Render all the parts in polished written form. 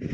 2.28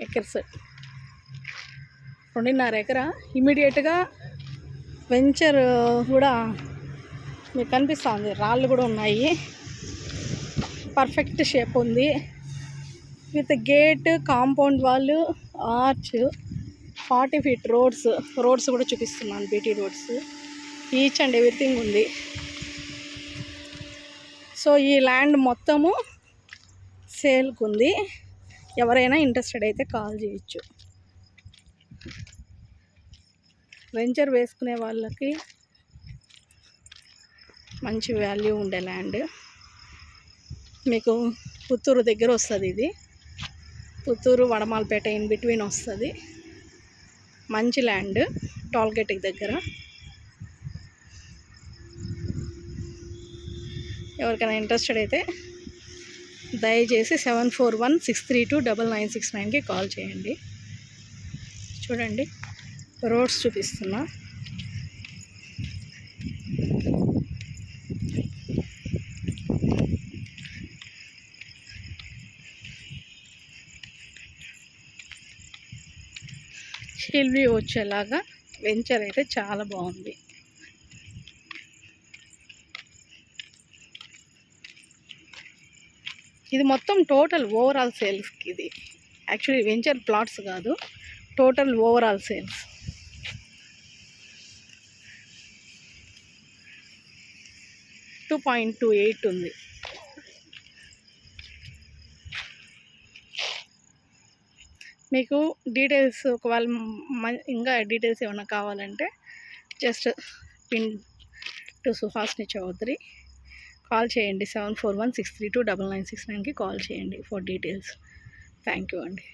acres, 2.5 ఎకరా. ఇమీడియట్గా venture కూడా మీకు కనిపిస్తుంది, రాళ్ళు కూడా ఉన్నాయి. పర్ఫెక్ట్ షేప్ ఉంది, విత్ గేట్, కాంపౌండ్ వాళ్ళు, ఆర్చ్, 40 feet రోడ్స్ కూడా చూపిస్తున్నాను. BT roads, each and everything ఉంది. సో ఈ ల్యాండ్ మొత్తము సేల్కి ఉంది. ఎవరైనా ఇంట్రెస్టెడ్ అయితే కాల్ చేయొచ్చు. వెంచర్ వేసుకునే వాళ్ళకి మంచి వాల్యూ ఉండే ల్యాండ్. మీకు పుత్తూరు దగ్గర వస్తుంది, ఇది పుత్తూరు వడమాలపేట ఇన్ బిట్వీన్ వస్తుంది. మంచి ల్యాండ్, టోల్గేట్కి దగ్గర. ఎవరికైనా ఇంట్రెస్టెడ్ అయితే దయచేసి 7416329969కి కాల్ చేయండి. చూడండి, రోడ్స్ చూపిస్తున్నా. హిల్ వ్యూ వచ్చేలాగా వెంచర్ అయితే చాలా బాగుంది. ఇది మొత్తం టోటల్ ఓవరాల్ సేల్స్కి. ఇది యాక్చువల్లీ వెంచర్ ప్లాట్స్ కాదు, టోటల్ ఓవరాల్ సేల్స్. $2.28 ఉంది. మీకు డీటెయిల్స్ ఒకవేళ ఇంకా డీటెయిల్స్ ఏమైనా కావాలంటే జస్ట్ పిన్ టు సుహాస్ని చౌదరి కాల్ చేయండి. 7416329969కి కాల్ చేయండి ఫర్ డీటెయిల్స్. థ్యాంక్ యూ అండి.